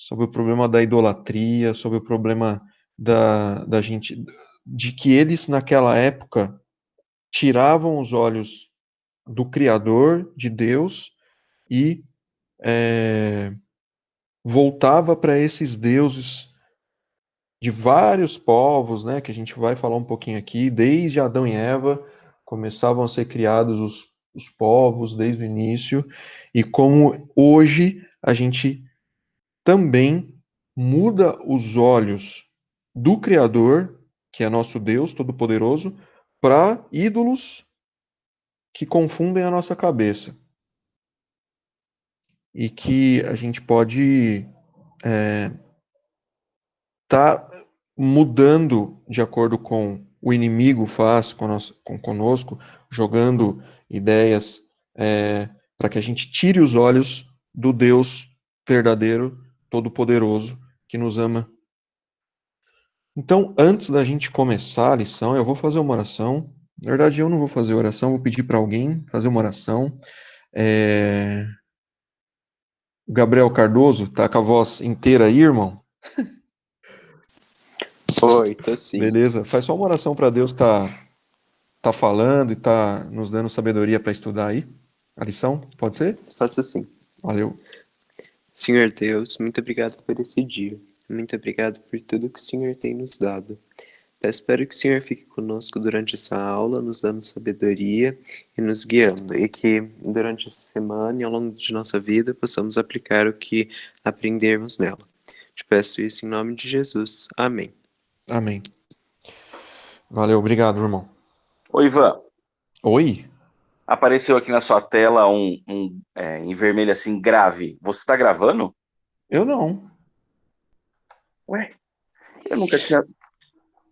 sobre o problema da idolatria, sobre o problema da gente, de que eles naquela época tiravam os olhos do Criador, de Deus, e voltava para esses deuses de vários povos, né, que a gente vai falar um pouquinho aqui, desde Adão e Eva, começavam a ser criados os povos desde o início, e como hoje a gente também muda os olhos do Criador, que é nosso Deus Todo-Poderoso, para ídolos que confundem a nossa cabeça. E que a gente pode tá mudando de acordo com o inimigo faz conosco, jogando ideias para que a gente tire os olhos do Deus verdadeiro, todo-poderoso, que nos ama. Então, antes da gente começar a lição, eu vou fazer uma oração. Na verdade, eu não vou fazer oração, vou pedir para alguém fazer uma oração. O Gabriel Cardoso, tá com a voz inteira aí, irmão? Oi, tô sim. Beleza, faz só uma oração para Deus tá falando e tá nos dando sabedoria para estudar aí a lição, pode ser? Faço sim. Valeu. Senhor Deus, muito obrigado por esse dia. Muito obrigado por tudo que o Senhor tem nos dado. Espero que o Senhor fique conosco durante essa aula, nos dando sabedoria e nos guiando. E que durante essa semana e ao longo de nossa vida possamos aplicar o que aprendermos nela. Te peço isso em nome de Jesus. Amém. Amém. Valeu, obrigado, irmão. Oi, Ivan. Oi? Apareceu aqui na sua tela em vermelho assim, grave. Você tá gravando? Eu não. Ué, eu nunca tinha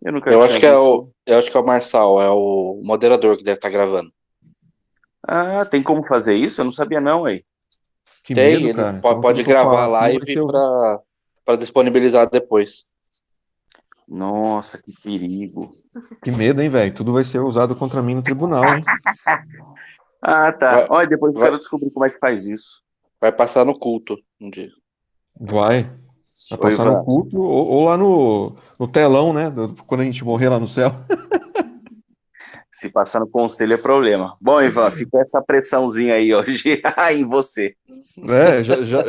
Eu acho que visto. eu acho que é o Marçal, é o moderador que deve estar gravando. Ah, tem como fazer isso? Eu não sabia não, aí. Que Tem, medo, ele cara. Então, quando pode eu tô gravar a falando aqui, vai live ser eu. para disponibilizar depois. Nossa, que perigo. Que medo, hein, velho? Tudo vai ser usado contra mim no tribunal, hein? Ah, tá. Vai, Olha, depois eu vai, quero descobrir como é que faz isso. vai passar no culto um dia. Vai. Vai Ô, passar no Ivan, culto ou lá no telão, né? Quando a gente morrer lá no céu. se passar no conselho é problema. Bom, Ivan, fica essa pressãozinha aí hoje em você.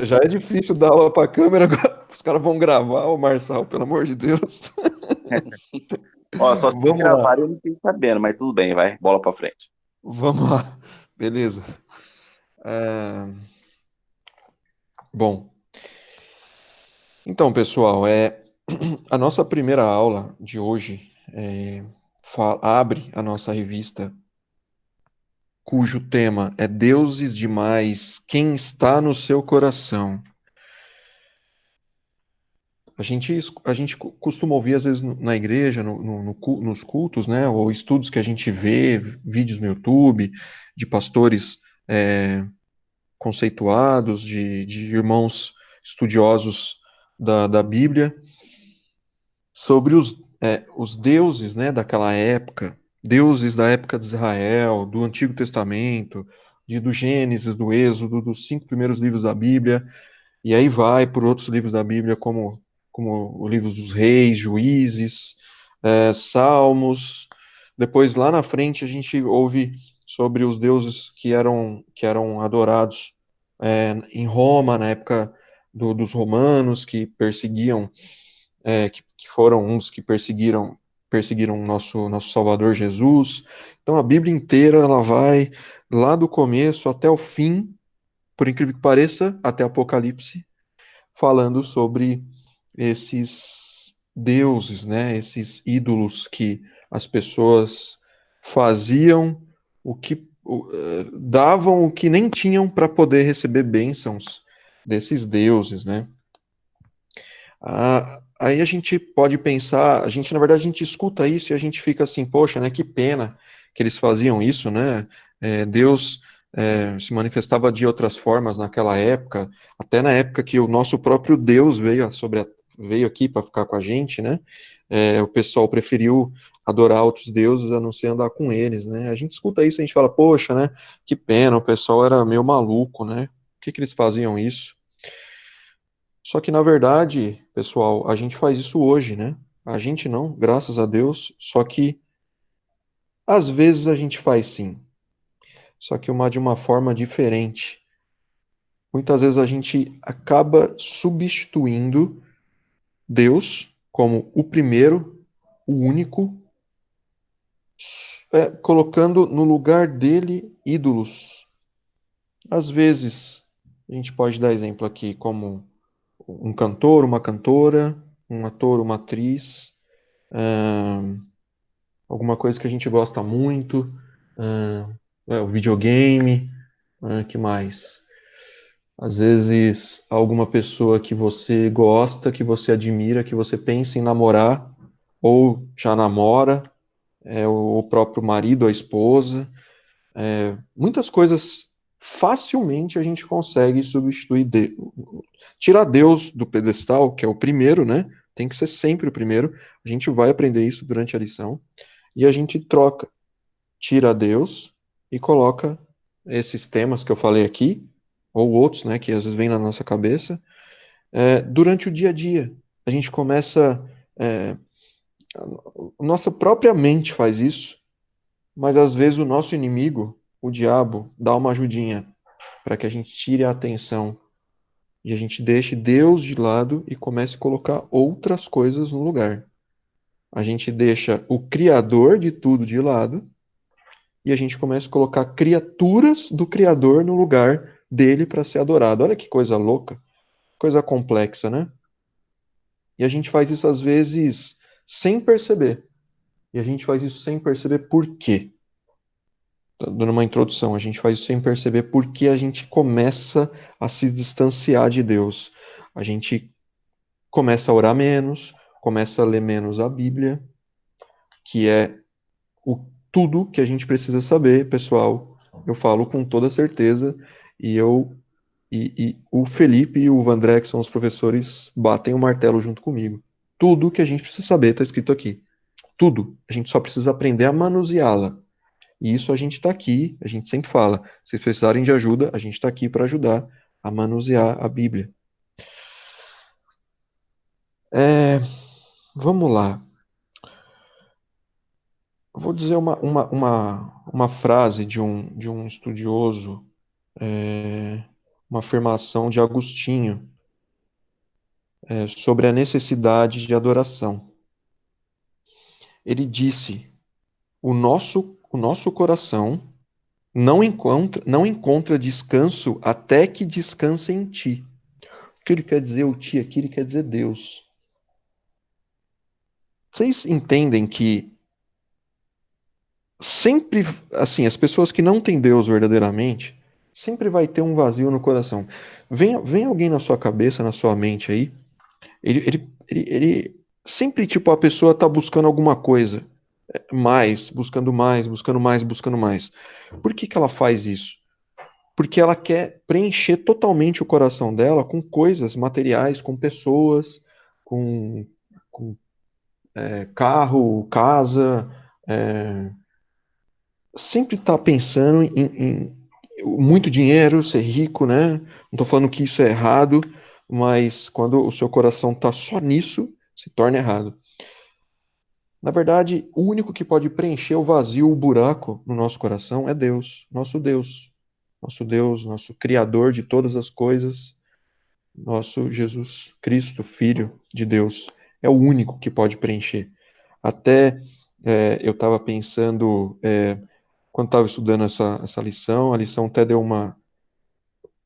Já é difícil dar aula pra câmera, agora os caras vão gravar, o Marçal, pelo amor de Deus. Ó, só se me Vamos lá. gravar eu não fico sabendo, mas tudo bem, vai. Bola pra frente. Vamos lá, beleza. É, Bom, então, pessoal, a nossa primeira aula de hoje abre a nossa revista, cujo tema é Deuses Demais, quem está no seu coração? A gente costuma ouvir, às vezes, na igreja, nos cultos, né, ou estudos que a gente vê, vídeos no YouTube, de pastores conceituados, de irmãos estudiosos da Bíblia, sobre os deuses, né, daquela época, deuses da época de Israel, do Antigo Testamento, do Gênesis, do Êxodo, dos 5 primeiros livros da Bíblia, e aí vai por outros livros da Bíblia, como o livro dos Reis, Juízes, Salmos. Depois, lá na frente, a gente ouve sobre os deuses que eram adorados em Roma, na época dos romanos, que perseguiam, que foram uns que perseguiram o nosso Salvador Jesus. Então, a Bíblia inteira, ela vai lá do começo até o fim, por incrível que pareça, até Apocalipse, falando sobre esses deuses, né, esses ídolos que as pessoas faziam davam o que nem tinham para poder receber bênçãos desses deuses, né? Aí a gente pode pensar, na verdade, a gente escuta isso e a gente fica assim, poxa, né, que pena que eles faziam isso, né? Deus se manifestava de outras formas naquela época, até na época que o nosso próprio Deus veio aqui para ficar com a gente, né? O pessoal preferiu adorar outros deuses a não ser andar com eles, né? A gente escuta isso e a gente fala, poxa, né? Que pena, o pessoal era meio maluco, né? Por que eles faziam isso? Só que, na verdade, pessoal, a gente faz isso hoje, né? A gente não, graças a Deus, só que às vezes a gente faz sim, só que de uma forma diferente. Muitas vezes a gente acaba substituindo Deus como o primeiro, o único, colocando no lugar dele ídolos. Às vezes, a gente pode dar exemplo aqui como um cantor, uma cantora, um ator, uma atriz, alguma coisa que a gente gosta muito, o videogame, que mais? Às vezes, alguma pessoa que você gosta, que você admira, que você pensa em namorar, ou já namora, o próprio marido, a esposa. Muitas coisas facilmente a gente consegue substituir, tirar Deus do pedestal, que é o primeiro, né? Tem que ser sempre o primeiro. A gente vai aprender isso durante a lição. E a gente troca, tira Deus e coloca esses temas que eu falei aqui, ou outros, né, que às vezes vêm na nossa cabeça, durante o dia a dia. A gente começa. A nossa própria mente faz isso, mas às vezes o nosso inimigo, o diabo, dá uma ajudinha para que a gente tire a atenção e a gente deixe Deus de lado e comece a colocar outras coisas no lugar. A gente deixa o Criador de tudo de lado e a gente começa a colocar criaturas do Criador no lugar dele para ser adorado. Olha que coisa louca, coisa complexa, né? E a gente faz isso às vezes sem perceber. E a gente faz isso sem perceber por quê? Tô dando uma introdução, a gente faz isso sem perceber porque a gente começa a se distanciar de Deus. A gente começa a orar menos, começa a ler menos a Bíblia, que é tudo que a gente precisa saber, pessoal. Eu falo com toda certeza, e o Felipe e o Vandré, que são os professores, batem o martelo junto comigo. Tudo que a gente precisa saber está escrito aqui. Tudo. A gente só precisa aprender a manuseá-la. E isso a gente está aqui, a gente sempre fala. Se precisarem de ajuda, a gente está aqui para ajudar a manusear a Bíblia. Vamos lá. Vou dizer uma frase de um estudioso, uma afirmação de Agostinho, sobre a necessidade de adoração. Ele disse: o nosso coração não encontra descanso até que descanse em ti. O que ele quer dizer, o ti aqui, ele quer dizer Deus. Vocês entendem que sempre, assim, as pessoas que não têm Deus verdadeiramente, sempre vai ter um vazio no coração. Vem alguém na sua cabeça, na sua mente aí, ele sempre, tipo, a pessoa tá buscando alguma coisa, mais, buscando mais, buscando mais, buscando mais. Por que que ela faz isso? Porque ela quer preencher totalmente o coração dela com coisas materiais, com pessoas, com carro, casa, sempre está pensando em muito dinheiro, ser rico, né? Não estou falando que isso é errado, mas quando o seu coração está só nisso, se torna errado. Na verdade, o único que pode preencher o vazio, o buraco no nosso coração é Deus, nosso Deus. Nosso Deus, nosso Criador de todas as coisas, nosso Jesus Cristo, Filho de Deus. É o único que pode preencher. Até eu estava pensando, quando estava estudando essa lição, a lição até deu uma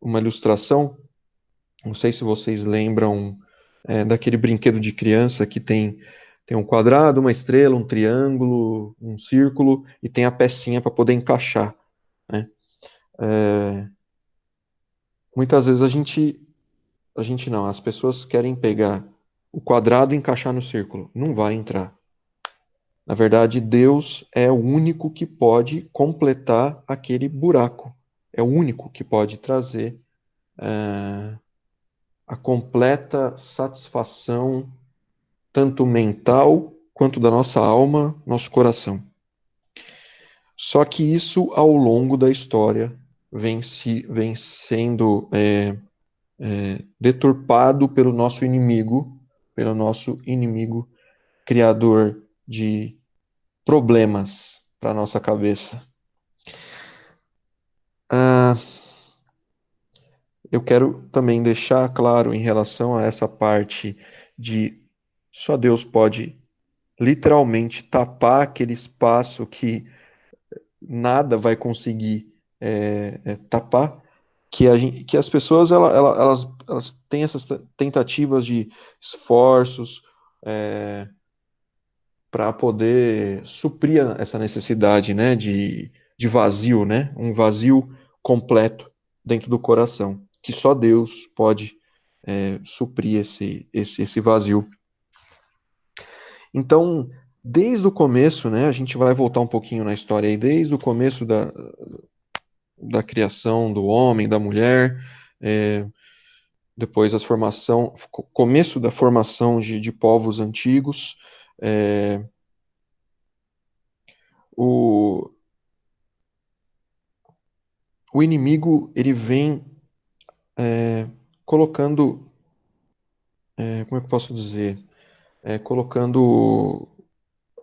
ilustração. Não sei se vocês lembram daquele brinquedo de criança que tem um quadrado, uma estrela, um triângulo, um círculo e tem a pecinha para poder encaixar, né? Muitas vezes a gente não, as pessoas querem pegar o quadrado e encaixar no círculo. Não vai entrar. Na verdade, Deus é o único que pode completar aquele buraco. É o único que pode trazer a completa satisfação, tanto mental quanto da nossa alma, nosso coração. Só que isso, ao longo da história, vem sendo deturpado pelo nosso inimigo criador de problemas para nossa cabeça. Eu quero também deixar claro em relação a essa parte de só Deus pode literalmente tapar aquele espaço que nada vai conseguir tapar, que as pessoas elas têm essas tentativas de esforços para poder suprir essa necessidade, né, de vazio, né, um vazio completo dentro do coração, que só Deus pode suprir esse vazio. Então, desde o começo, né, a gente vai voltar um pouquinho na história aí, desde o começo da criação do homem, da mulher, depois começo da formação de povos antigos, o inimigo ele vem colocando, como é que eu posso dizer, colocando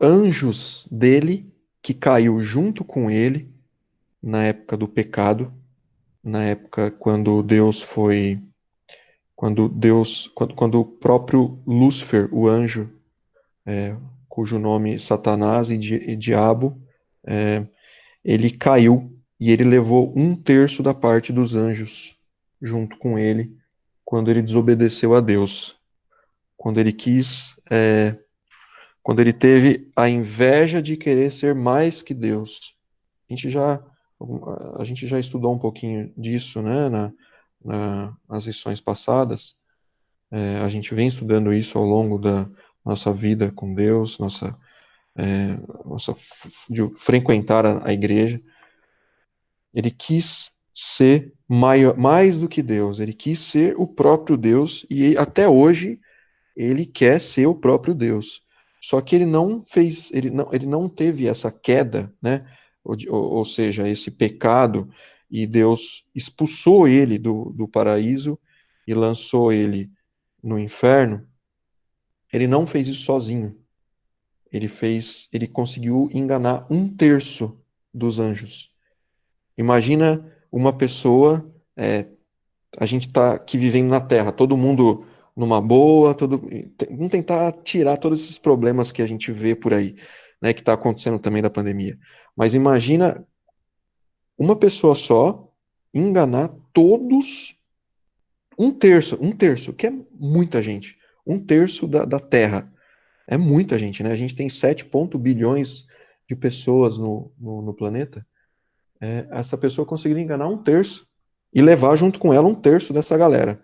anjos dele que caiu junto com ele na época do pecado, na época quando o próprio Lúcifer, o anjo, cujo nome Satanás e Diabo, ele caiu e ele levou 1/3 da parte dos anjos junto com ele quando ele desobedeceu a Deus, quando ele quando ele teve a inveja de querer ser mais que Deus. A gente já, a gente já estudou um pouquinho disso, né, nas lições passadas. A gente vem estudando isso ao longo da nossa vida com Deus, de frequentar a igreja. Ele quis ser mais do que Deus, ele quis ser o próprio Deus, e até hoje ele quer ser o próprio Deus. Só que ele não teve essa queda, né? Ou seja, esse pecado, e Deus expulsou ele do paraíso e lançou ele no inferno. Ele não fez isso sozinho. Ele conseguiu enganar 1/3 dos anjos. Imagina uma pessoa, a gente está aqui vivendo na Terra, todo mundo numa boa, vamos tentar tirar todos esses problemas que a gente vê por aí, né, que está acontecendo também da pandemia. Mas imagina uma pessoa só enganar todos, 1/3, que é muita gente, 1/3 da Terra. É muita gente, né? A gente tem 7 bilhões de pessoas no planeta. Essa pessoa conseguiria enganar 1/3 e levar junto com ela 1/3 dessa galera.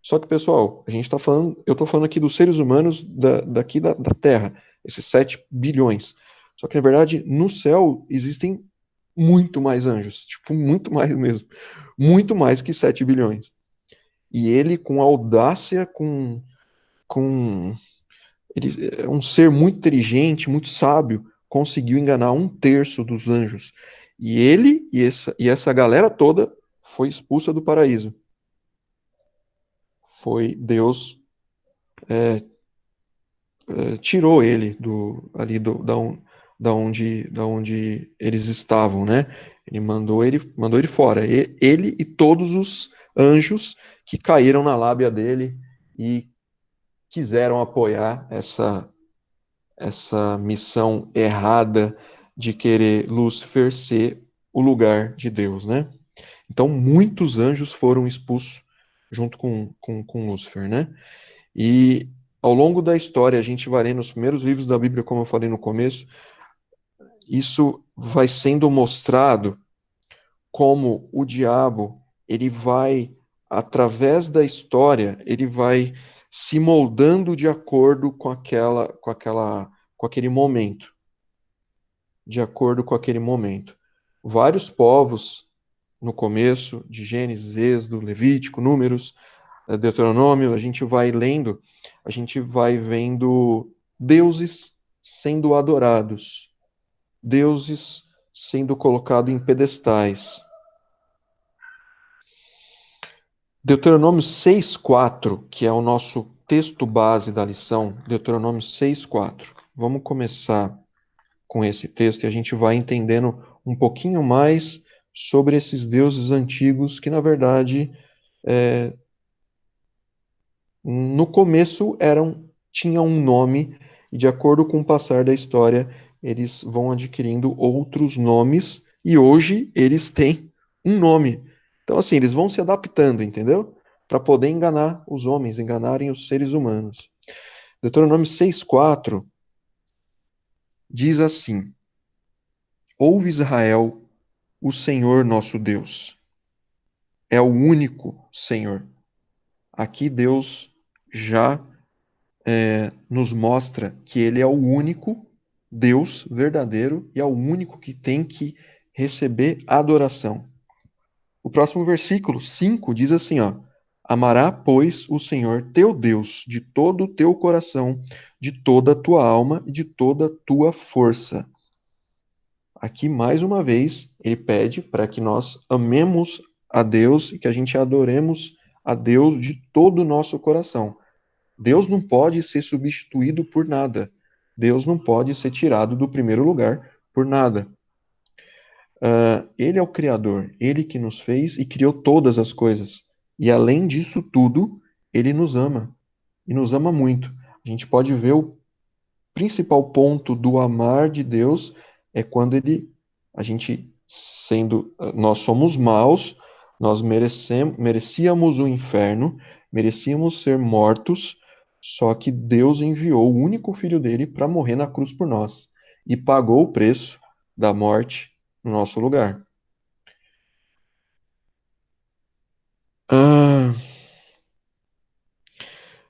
Só que, pessoal, eu estou falando aqui dos seres humanos daqui da Terra, esses 7 bilhões. Só que, na verdade, no céu existem muito mais anjos, tipo, muito mais mesmo. Muito mais que 7 bilhões. E ele, com audácia, com ele é um ser muito inteligente, muito sábio, conseguiu enganar 1/3 dos anjos. E ele e essa galera toda foi expulsa do paraíso. Foi Deus tirou ele ali da onde eles estavam, né? Ele mandou ele fora. Ele e todos os anjos que caíram na lábia dele e quiseram apoiar essa missão errada de querer Lúcifer ser o lugar de Deus, né? Então, muitos anjos foram expulsos junto com Lúcifer, né? E ao longo da história, a gente vai lendo os primeiros livros da Bíblia, como eu falei no começo, isso vai sendo mostrado como o diabo, ele vai, através da história, ele vai se moldando de acordo com aquele momento. De acordo com aquele momento. Vários povos, no começo de Gênesis, Êxodo, Levítico, Números, Deuteronômio, a gente vai lendo, a gente vai vendo deuses sendo adorados, deuses sendo colocados em pedestais. Deuteronômio 6:4, que é o nosso texto base da lição, Deuteronômio 6:4. Vamos começar com esse texto e a gente vai entendendo um pouquinho mais sobre esses deuses antigos que, na verdade, no começo tinham um nome e, de acordo com o passar da história, eles vão adquirindo outros nomes e hoje eles têm um nome. Então, assim, eles vão se adaptando, entendeu? Para poder enganar os homens, enganarem os seres humanos. Deuteronômio 6:4 diz assim: Ouve Israel, o Senhor nosso Deus é o único Senhor. Aqui Deus já nos mostra que ele é o único Deus verdadeiro e é o único que tem que receber adoração. O próximo versículo, 5, diz assim, ó: Amará, pois, o Senhor teu Deus de todo o teu coração, de toda a tua alma e de toda a tua força. Aqui, mais uma vez, ele pede para que nós amemos a Deus e que a gente adoremos a Deus de todo o nosso coração. Deus não pode ser substituído por nada. Deus não pode ser tirado do primeiro lugar por nada. Ele é o Criador, ele que nos fez e criou todas as coisas. E além disso tudo, ele nos ama. E nos ama muito. A gente pode ver o principal ponto do amar de Deus é quando nós somos maus, nós merecíamos o inferno, merecíamos ser mortos, só que Deus enviou o único filho dele para morrer na cruz por nós e pagou o preço da morte no nosso lugar.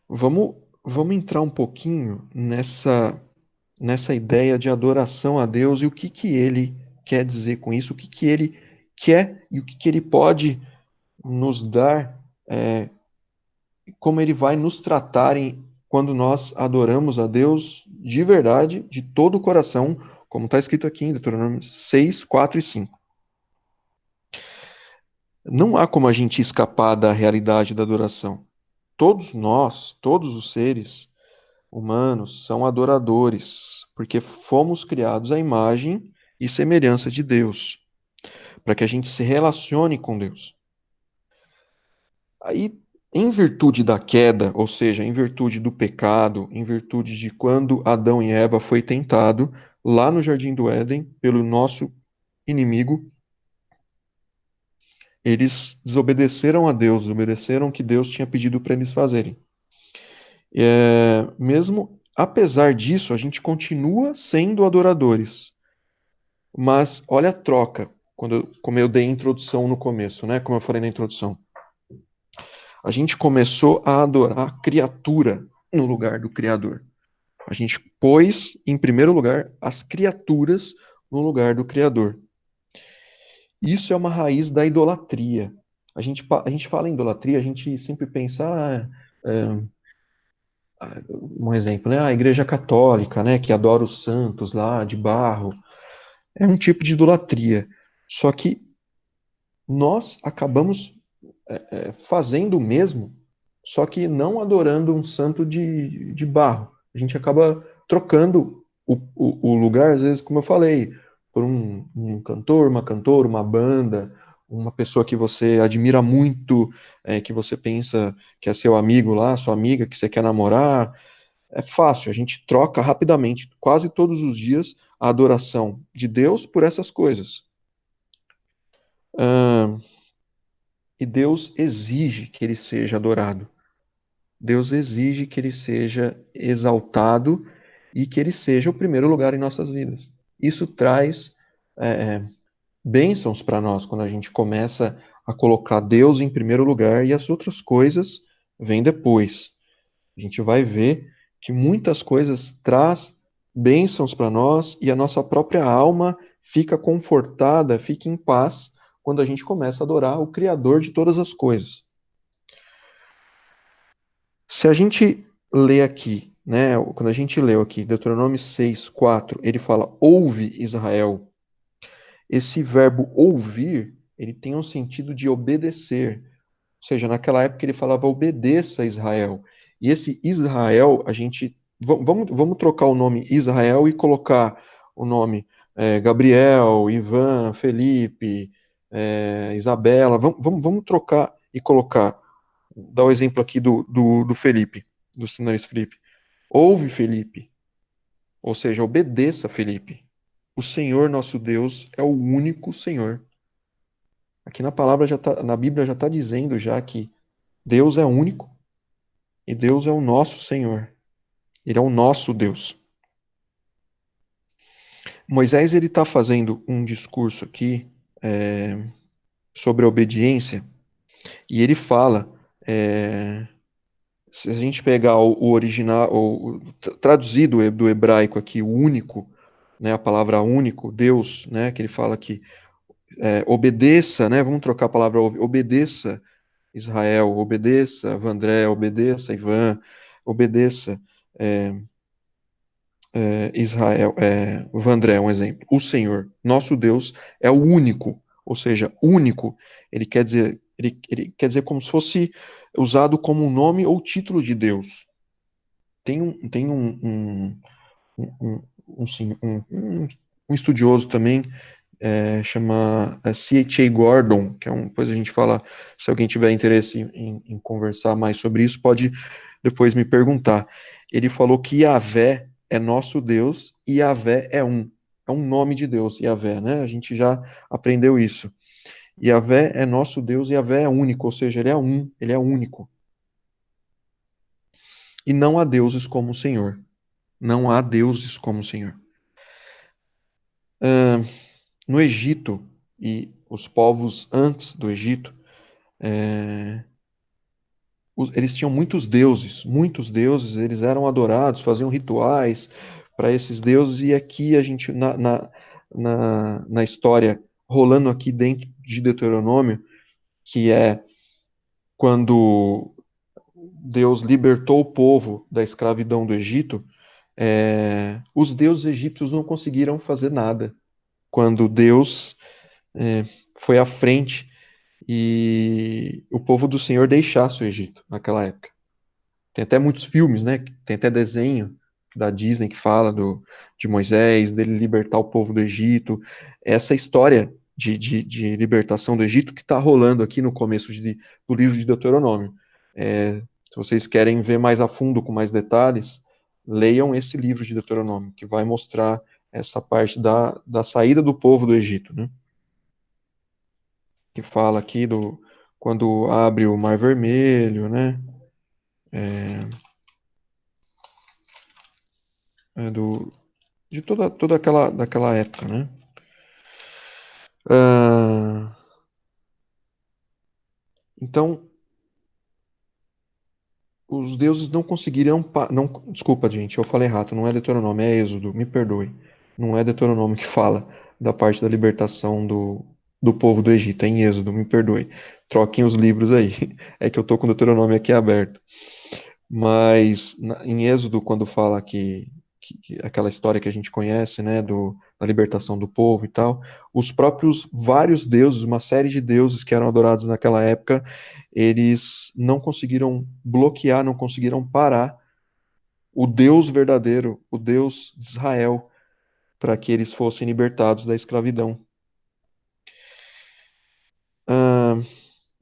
Vamos entrar um pouquinho nessa ideia de adoração a Deus e o que ele quer dizer com isso, o que ele quer e o que ele pode nos dar, como ele vai nos tratar quando nós adoramos a Deus de verdade, de todo o coração, como está escrito aqui em Deuteronômio 6, 4 e 5. Não há como a gente escapar da realidade da adoração. Todos nós, todos os seres humanos são adoradores, porque fomos criados à imagem e semelhança de Deus, para que a gente se relacione com Deus. Aí, em virtude da queda, ou seja, em virtude do pecado, em virtude de quando Adão e Eva foi tentado lá no Jardim do Éden pelo nosso inimigo, eles desobedeceram a Deus, desobedeceram o que Deus tinha pedido para eles fazerem. Mesmo apesar disso, a gente continua sendo adoradores. Mas olha a troca, como eu dei a introdução no começo, né? Como eu falei na introdução. A gente começou a adorar a criatura no lugar do Criador. A gente pôs, em primeiro lugar, as criaturas no lugar do Criador. Isso é uma raiz da idolatria. A gente fala em idolatria, a gente sempre pensa, um exemplo, né? A Igreja Católica, né? Que adora os santos lá de barro. É um tipo de idolatria. Só que nós acabamos fazendo o mesmo, só que não adorando um santo de barro. A gente acaba trocando o lugar, às vezes, como eu falei, por um cantor, uma cantora, uma banda, uma pessoa que você admira muito, que você pensa que é seu amigo lá, sua amiga, que você quer namorar. É fácil, a gente troca rapidamente, quase todos os dias, a adoração de Deus por essas coisas. E Deus exige que ele seja adorado. Deus exige que ele seja exaltado e que ele seja o primeiro lugar em nossas vidas. Isso traz bênçãos para nós quando a gente começa a colocar Deus em primeiro lugar e as outras coisas vêm depois. A gente vai ver que muitas coisas traz bênçãos para nós e a nossa própria alma fica confortada, fica em paz quando a gente começa a adorar o Criador de todas as coisas. Se a gente lê aqui, né, quando a gente leu aqui, Deuteronômio 6, 4, ele fala, ouve Israel. Esse verbo ouvir, ele tem um sentido de obedecer. seja, naquela época ele falava obedeça a Israel. E esse Israel, vamos trocar o nome Israel e colocar o nome Gabriel, Ivan, Felipe, Isabela. Vamos trocar e colocar. Dar o exemplo aqui do Felipe, do seminarista Felipe. Ouve, Felipe, ou seja, obedeça, Felipe. O Senhor nosso Deus é o único Senhor. Aqui na Bíblia já está dizendo já que Deus é único e Deus é o nosso Senhor. Ele é o nosso Deus. Moisés ele está fazendo um discurso aqui sobre a obediência e ele fala, se a gente pegar o original, traduzido do hebraico aqui, o único, né, a palavra único, Deus, né, que ele fala aqui, obedeça, né, vamos trocar a palavra obedeça Israel, obedeça Vandré, obedeça Ivan, obedeça Israel, Vandré é um exemplo. O Senhor, nosso Deus, é o único, ou seja, único, ele quer dizer como se fosse usado como um nome ou título de Deus. Tem um estudioso também, chama C.H.A. Gordon, que depois a gente fala, se alguém tiver interesse em conversar mais sobre isso, pode depois me perguntar. Ele falou que Yahvé é nosso Deus e Yahvé é um nome de Deus, Yahvé, né? A gente já aprendeu isso. Yahvé é nosso Deus e Yahvé é único, ou seja, ele é único. E não há deuses como o Senhor. Não há deuses como o Senhor. No Egito, e os povos antes do Egito, eles tinham muitos deuses, eles eram adorados, faziam rituais para esses deuses, e aqui a gente, na história, rolando aqui dentro de Deuteronômio, que é quando Deus libertou o povo da escravidão do Egito, os deuses egípcios não conseguiram fazer nada. Quando Deus foi à frente e o povo do Senhor deixasse o Egito naquela época. Tem até muitos filmes, né? Tem até desenho da Disney que fala de Moisés, dele libertar o povo do Egito. Essa história de libertação do Egito que está rolando aqui no começo do livro de Deuteronômio. Se vocês querem ver mais a fundo, com mais detalhes, leiam esse livro de Deuteronômio, que vai mostrar essa parte da saída do povo do Egito, né? Que fala aqui quando abre o Mar Vermelho, né? De toda daquela época, né? Então, os deuses não conseguiriam... Desculpa, gente, eu falei errado, não é Deuteronômio, é Êxodo, me perdoe. Não é Deuteronômio que fala da parte da libertação do povo do Egito, é em Êxodo, me perdoe. Troquem os livros aí, é que eu tô com o Deuteronômio aqui aberto. Mas em Êxodo, quando fala que aquela história que a gente conhece, né, da libertação do povo e tal, os próprios vários deuses, uma série de deuses que eram adorados naquela época, eles não conseguiram bloquear, não conseguiram parar o Deus verdadeiro, o Deus de Israel, para que eles fossem libertados da escravidão. A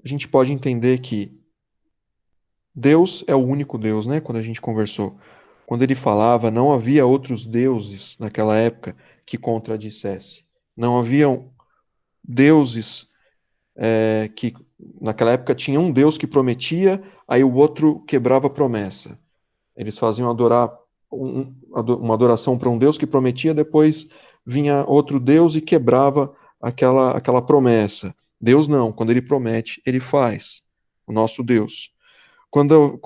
gente pode entender que Deus é o único Deus, né? Quando a gente conversou. Quando ele falava, não havia outros deuses naquela época que contradissesse. Não haviam deuses que naquela época tinha um Deus que prometia, aí o outro quebrava a promessa. Eles faziam uma adoração para um Deus que prometia, depois vinha outro Deus e quebrava aquela promessa. Deus não, quando ele promete, ele faz. O nosso Deus. Quando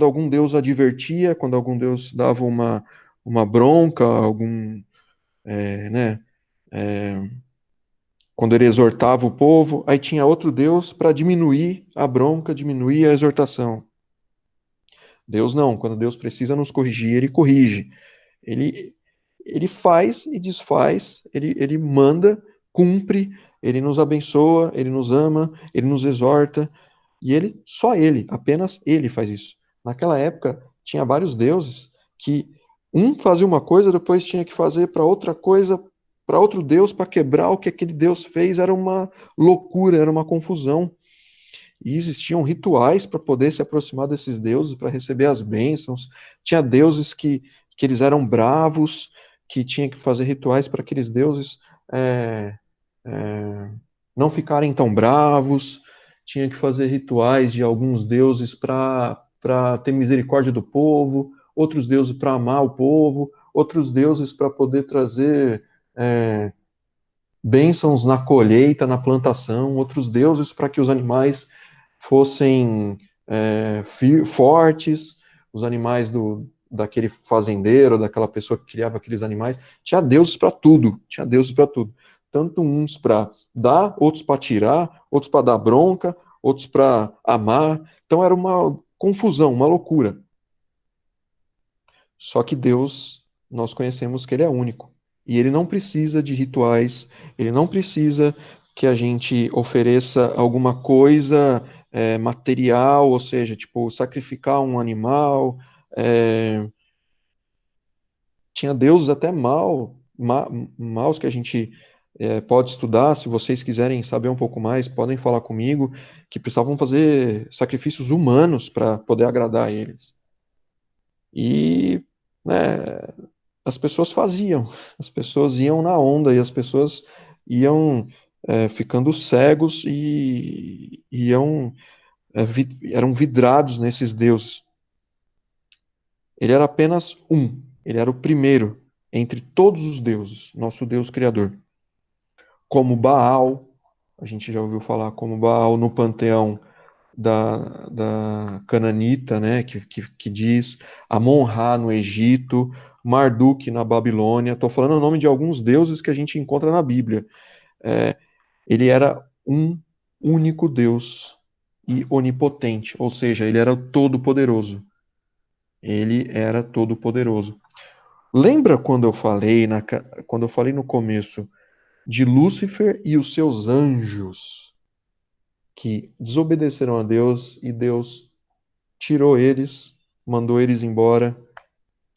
algum Deus advertia, quando algum Deus dava uma bronca, né, quando ele exortava o povo, aí tinha outro Deus para diminuir a bronca, diminuir a exortação. Deus não, quando Deus precisa nos corrigir, ele corrige. Ele faz e desfaz, ele manda, cumpre ele nos abençoa, ele nos ama, ele nos exorta, e apenas ele faz isso. Naquela época, tinha vários deuses que um fazia uma coisa, depois tinha que fazer para outra coisa, para outro deus, para quebrar o que aquele deus fez. Era uma loucura, era uma confusão. E existiam rituais para poder se aproximar desses deuses, para receber as bênçãos. Tinha deuses que eles eram bravos, que tinha que fazer rituais para aqueles deuses é, é, não ficarem tão bravos. Tinha que fazer rituais de alguns deuses para ter misericórdia do povo, outros deuses para amar o povo, outros deuses para poder trazer é, bênçãos na colheita, na plantação, outros deuses para que os animais fossem fortes, os animais daquele fazendeiro, daquela pessoa que criava aqueles animais. Tinha deuses para tudo, tinha deuses para tudo. Tanto uns para dar, outros para tirar, outros para dar bronca, outros para amar. Então era uma confusão, uma loucura. Só que Deus, nós conhecemos que ele é único. E ele não precisa de rituais, ele não precisa que a gente ofereça alguma coisa material, ou seja, tipo, sacrificar um animal. Tinha deuses até maus que a gente pode estudar. Se vocês quiserem saber um pouco mais, podem falar comigo, que precisavam fazer sacrifícios humanos para poder agradar a eles. E né, as pessoas faziam, as pessoas iam na onda e as pessoas iam ficando cegos e eram vidrados nesses deuses. Ele era apenas um, ele era o primeiro entre todos os deuses, nosso Deus Criador. Como Baal, a gente já ouviu falar como Baal no panteão da Cananita, né, que diz Amon-Ra no Egito, Marduk na Babilônia. Estou falando o nome de alguns deuses que a gente encontra na Bíblia. Ele era um único Deus e onipotente, ou seja, ele era todo-poderoso. Ele era todo-poderoso. Lembra quando eu falei no começo de Lúcifer e os seus anjos que desobedeceram a Deus e Deus tirou eles, mandou eles embora?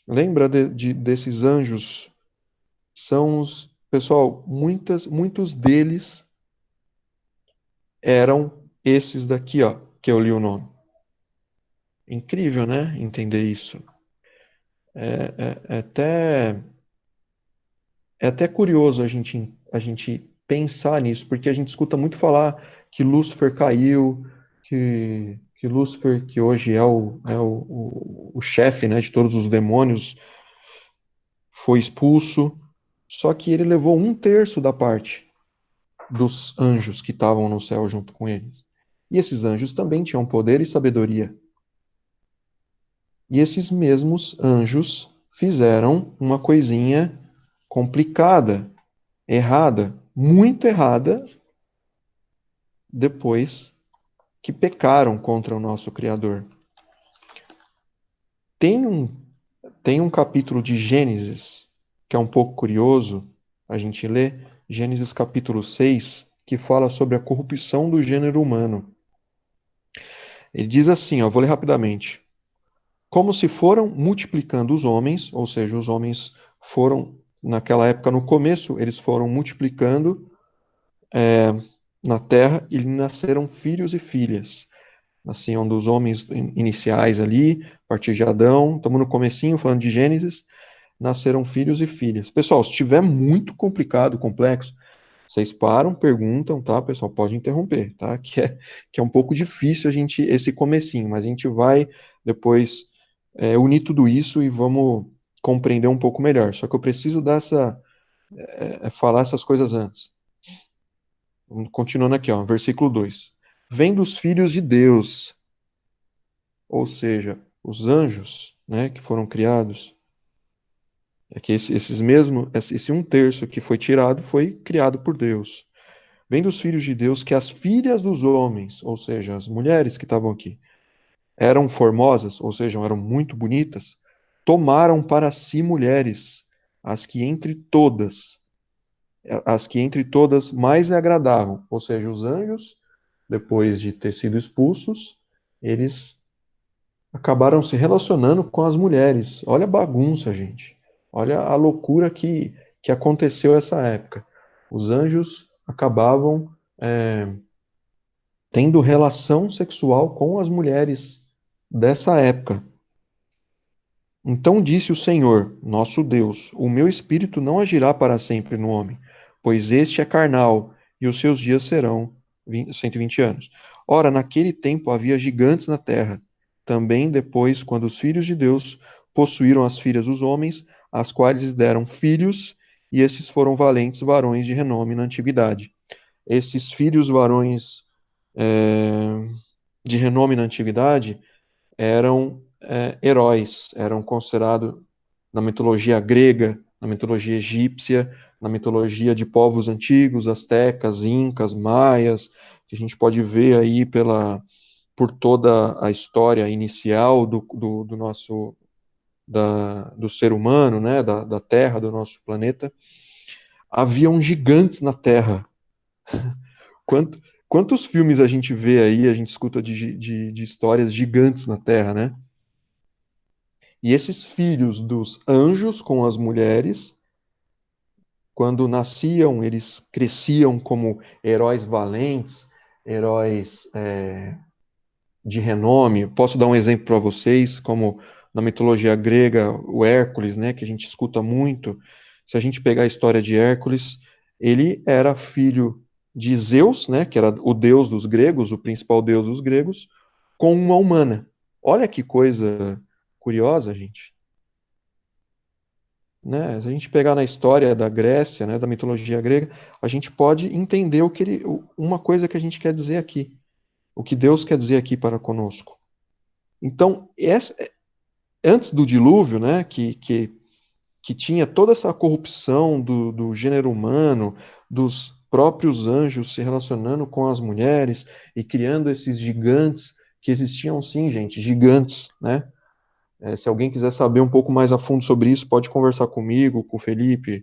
Lembra desses anjos? Pessoal, muitos deles eram esses daqui, ó, que eu li o nome. Incrível, né? Entender isso. É até curioso a gente pensar nisso, porque a gente escuta muito falar que Lúcifer caiu, que Lúcifer, que hoje é o chefe, né, de todos os demônios, foi expulso, só que ele levou 1/3 da parte dos anjos que estavam no céu junto com eles. E esses anjos também tinham poder e sabedoria. E esses mesmos anjos fizeram uma coisinha complicada, errada, muito errada, depois que pecaram contra o nosso Criador. Tem um capítulo de Gênesis que é um pouco curioso a gente ler, Gênesis capítulo 6, que fala sobre a corrupção do gênero humano. Ele diz assim, ó, vou ler rapidamente. Como se foram multiplicando os homens, ou seja, os homens foram, naquela época, no começo, eles foram multiplicando na terra e nasceram filhos e filhas. Nasciam dos homens iniciais ali, a partir de Adão, estamos no comecinho, falando de Gênesis, nasceram filhos e filhas. Pessoal, se estiver muito complicado, complexo, vocês param, perguntam, tá, pessoal? Pode interromper, tá? Que é um pouco difícil esse comecinho, mas a gente vai depois unir tudo isso e vamos compreender um pouco melhor. Só que eu preciso falar essas coisas antes. Continuando aqui, ó, versículo 2. Vem dos filhos de Deus, ou seja, os anjos, né, que foram criados. É que esse 1/3 que foi tirado foi criado por Deus. Vem dos filhos de Deus que as filhas dos homens, ou seja, as mulheres que estavam aqui, eram formosas, ou seja, eram muito bonitas, tomaram para si mulheres, as que entre todas as que entre todas mais lhe agradavam. Ou seja, os anjos, depois de ter sido expulsos, eles acabaram se relacionando com as mulheres. Olha a bagunça, gente. Olha a loucura que aconteceu essa época. Os anjos acabavam tendo relação sexual com as mulheres dessa época. Então disse o Senhor, nosso Deus: o meu espírito não agirá para sempre no homem, pois este é carnal, e os seus dias serão 120 anos. Ora, naquele tempo havia gigantes na terra. Também depois, quando os filhos de Deus possuíram as filhas dos homens, as quais lhes deram filhos, e estes foram valentes varões de renome na antiguidade. Esses filhos varões de renome na antiguidade eram heróis, eram considerados na mitologia grega, na mitologia egípcia, na mitologia de povos antigos, astecas, incas, maias, que a gente pode ver aí por toda a história inicial do nosso do ser humano, né, da Terra, do nosso planeta. Haviam gigantes na Terra. Quantos filmes a gente vê aí, a gente escuta de histórias gigantes na Terra, né? E esses filhos dos anjos com as mulheres, quando nasciam, eles cresciam como heróis valentes, heróis de renome. Posso dar um exemplo para vocês, como na mitologia grega, o Hércules, né, que a gente escuta muito. Se a gente pegar a história de Hércules, ele era filho de Zeus, né, que era o deus dos gregos, o principal deus dos gregos, com uma humana. Olha que coisa curiosa, gente. Né? Se a gente pegar na história da Grécia, né, da mitologia grega, a gente pode entender uma coisa que a gente quer dizer aqui, o que Deus quer dizer aqui para conosco. Então, antes do dilúvio, né, que tinha toda essa corrupção do gênero humano, dos próprios anjos se relacionando com as mulheres e criando esses gigantes, que existiam sim, gente, gigantes, né? Se alguém quiser saber um pouco mais a fundo sobre isso, pode conversar comigo, com o Felipe,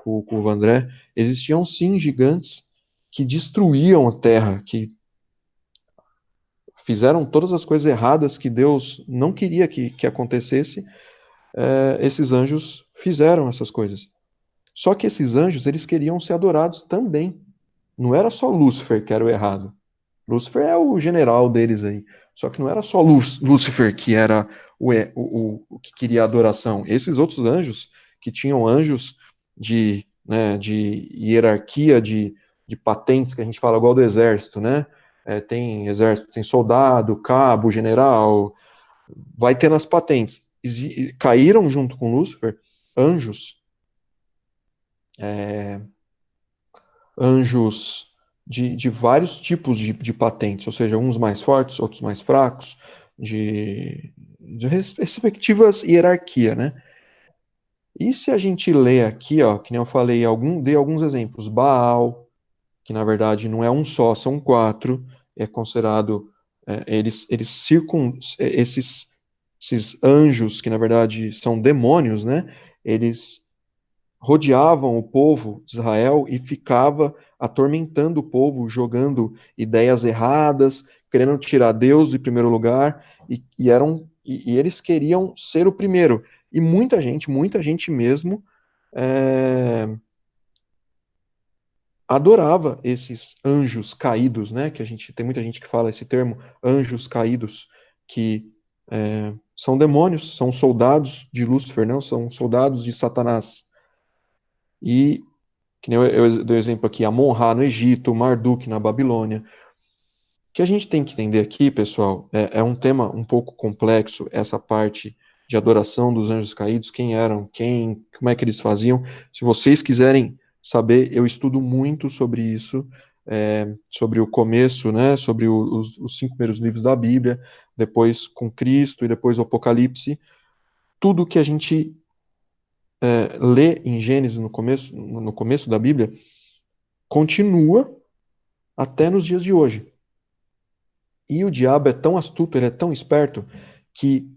com o Vandré. Existiam sim gigantes que destruíam a terra, que fizeram todas as coisas erradas que Deus não queria que acontecesse. Esses anjos fizeram essas coisas. Só que esses anjos, eles queriam ser adorados também. Não era só Lúcifer que era o errado. Lúcifer é o general deles aí. Só que não era só Lúcifer que era o que queria adoração. Esses outros anjos, que tinham anjos de hierarquia, de patentes, que a gente fala igual do exército, né? Tem exército, tem soldado, cabo, general, vai ter nas patentes. Caíram junto com Lúcifer anjos, anjos de vários tipos de patentes, ou seja, uns mais fortes, outros mais fracos, de respectivas hierarquia, né? E se a gente lê aqui, ó, que nem eu falei, dei alguns exemplos, Baal, que na verdade não é um só, são 4, é considerado, esses anjos, que na verdade são demônios, né? Eles rodeavam o povo de Israel e ficava atormentando o povo, jogando ideias erradas, querendo tirar Deus de primeiro lugar, e eles queriam ser o primeiro. E muita gente mesmo, adorava esses anjos caídos, né? Que tem muita gente que fala esse termo, anjos caídos, que são demônios, são soldados de Lúcifer, não? São soldados de Satanás. E, que nem eu dei o exemplo aqui, Amon-Ra no Egito, Marduk na Babilônia. O que a gente tem que entender aqui, pessoal, é um tema um pouco complexo, essa parte de adoração dos anjos caídos, quem eram, como é que eles faziam. Se vocês quiserem saber, eu estudo muito sobre isso, sobre o começo, né, sobre os 5 primeiros livros da Bíblia, depois com Cristo e depois o Apocalipse. Tudo que a gente lê em Gênesis no começo da Bíblia, continua até nos dias de hoje. E o diabo é tão astuto, ele é tão esperto, que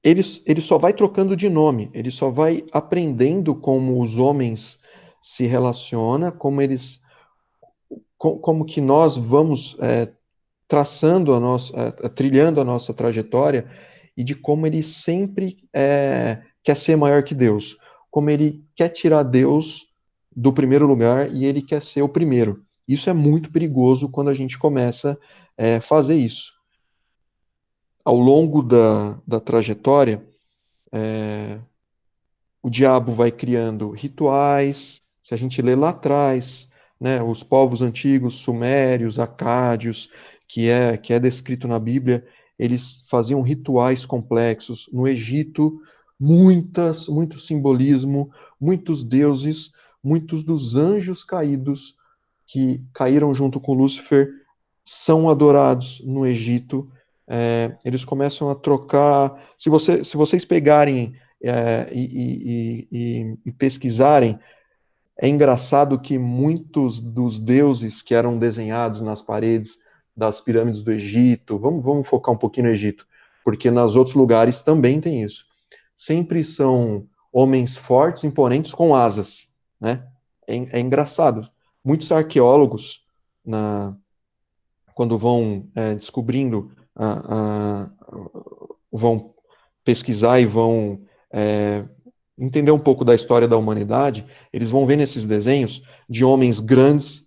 ele só vai trocando de nome, ele só vai aprendendo como os homens se relaciona, como que nós vamos traçando trilhando a nossa trajetória, e de como ele sempre quer ser maior que Deus, como ele quer tirar Deus do primeiro lugar e ele quer ser o primeiro. Isso é muito perigoso quando a gente começa a fazer isso. Ao longo da trajetória, o diabo vai criando rituais. Se a gente lê lá atrás, né, os povos antigos, sumérios, acádios, que é descrito na Bíblia, eles faziam rituais complexos. No Egito, muito simbolismo, muitos deuses, muitos dos anjos caídos que caíram junto com Lúcifer são adorados no Egito. Eles começam a trocar. Se vocês pegarem e pesquisarem, é engraçado que muitos dos deuses que eram desenhados nas paredes das pirâmides do Egito, vamos focar um pouquinho no Egito, porque nos outros lugares também tem isso. Sempre são homens fortes, imponentes, com asas, né? É engraçado. Muitos arqueólogos, quando vão descobrindo, vão pesquisar e vão entender um pouco da história da humanidade, eles vão ver nesses desenhos de homens grandes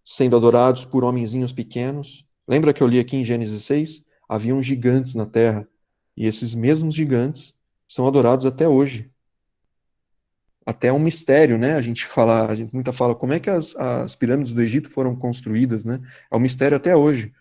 sendo adorados por homenzinhos pequenos. Lembra que eu li aqui em Gênesis 6? Haviam gigantes na Terra, e esses mesmos gigantes são adorados até hoje. Até é um mistério, né? A gente muita fala, como é que as pirâmides do Egito foram construídas, né? É um mistério até hoje.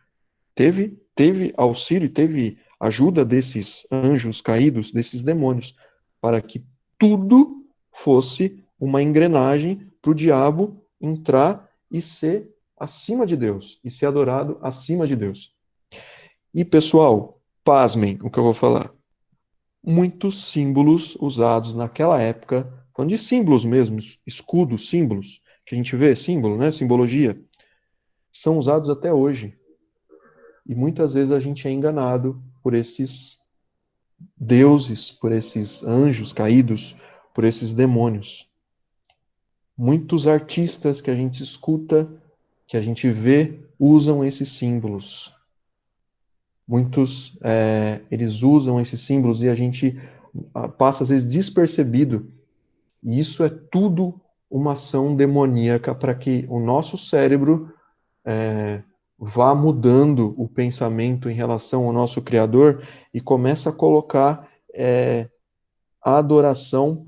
Teve auxílio, teve ajuda desses anjos caídos, desses demônios, para que tudo fosse uma engrenagem para o diabo entrar e ser acima de Deus, e ser adorado acima de Deus. E, pessoal, pasmem o que eu vou falar. Muitos símbolos usados naquela época, falando de símbolos mesmos, escudos, símbolos, que a gente vê, símbolo, né? Simbologia, são usados até hoje. E muitas vezes a gente é enganado por esses deuses, por esses anjos caídos, por esses demônios. Muitos artistas que a gente escuta, que a gente vê, usam esses símbolos. Muitos, eles usam esses símbolos e a gente passa às vezes despercebido. E isso é tudo uma ação demoníaca para que o nosso cérebro vá mudando o pensamento em relação ao nosso Criador e começa a colocar a adoração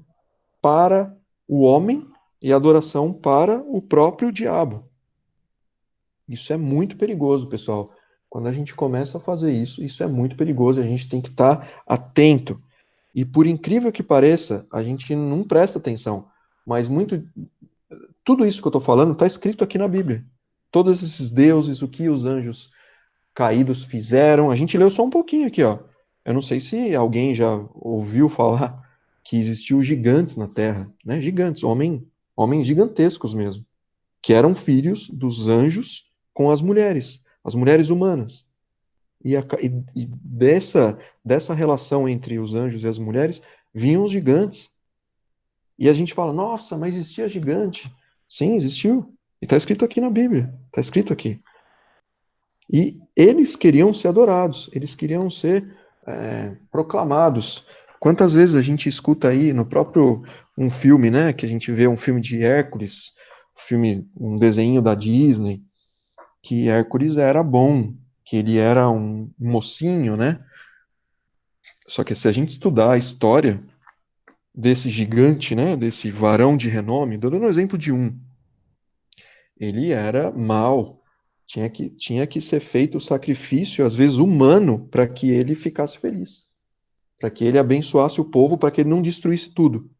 para o homem e a adoração para o próprio diabo. Isso é muito perigoso, pessoal. Quando a gente começa a fazer isso, isso é muito perigoso, a gente tem que estar atento. E por incrível que pareça, a gente não presta atenção, mas tudo isso que eu estou falando está escrito aqui na Bíblia. Todos esses deuses, o que os anjos caídos fizeram. A gente leu só um pouquinho aqui, ó. Eu não sei se alguém já ouviu falar que existiu gigantes na Terra, né? Gigantes, homens gigantescos mesmo, que eram filhos dos anjos com as mulheres humanas. E dessa relação entre os anjos e as mulheres vinham os gigantes. E a gente fala, nossa, mas existia gigante. Sim, existiu. E está escrito aqui na Bíblia. Está escrito aqui. E eles queriam ser adorados, eles queriam ser proclamados. Quantas vezes a gente escuta aí no próprio um filme, né, que a gente vê um filme de Hércules, um desenho da Disney, que Hércules era bom, que ele era um mocinho, né? Só que se a gente estudar a história desse gigante, né, desse varão de renome, dando um exemplo de ele era mau. Tinha que ser feito o sacrifício, às vezes humano, para que ele ficasse feliz, para que ele abençoasse o povo, para que ele não destruísse tudo.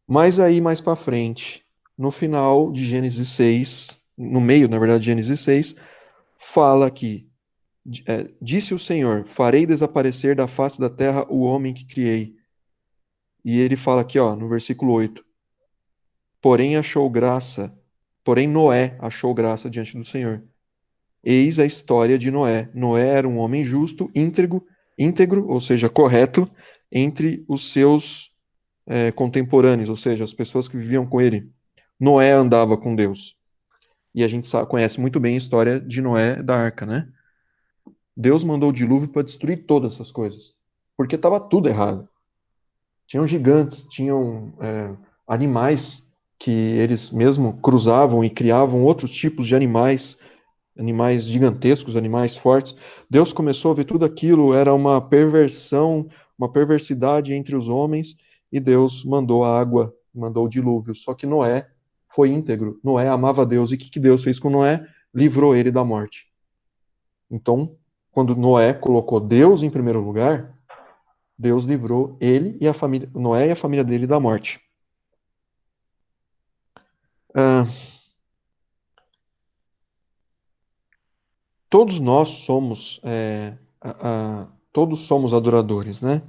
Mas aí, mais para frente, no final de Gênesis 6, no meio, na verdade, de Gênesis 6, fala que disse o Senhor, farei desaparecer da face da terra o homem que criei. E ele fala aqui, ó, no versículo 8, porém Noé achou graça diante do Senhor. Eis a história de Noé. Noé era um homem justo, íntegro, ou seja, correto, entre os seus contemporâneos, ou seja, as pessoas que viviam com ele. Noé andava com Deus. E a gente conhece muito bem a história de Noé da arca, né? Deus mandou o dilúvio para destruir todas essas coisas, porque estava tudo errado. Tinham gigantes, tinham animais que eles mesmo cruzavam e criavam outros tipos de animais, animais gigantescos, animais fortes. Deus começou a ver tudo aquilo, era uma perversão, uma perversidade entre os homens, e Deus mandou a água, mandou o dilúvio. Só que Noé foi íntegro, Noé amava Deus, e o que Deus fez com Noé? Livrou ele da morte. Então, quando Noé colocou Deus em primeiro lugar, Deus livrou ele e a família, Noé e a família dele da morte. Ah, todos nós somos, todos somos adoradores, né?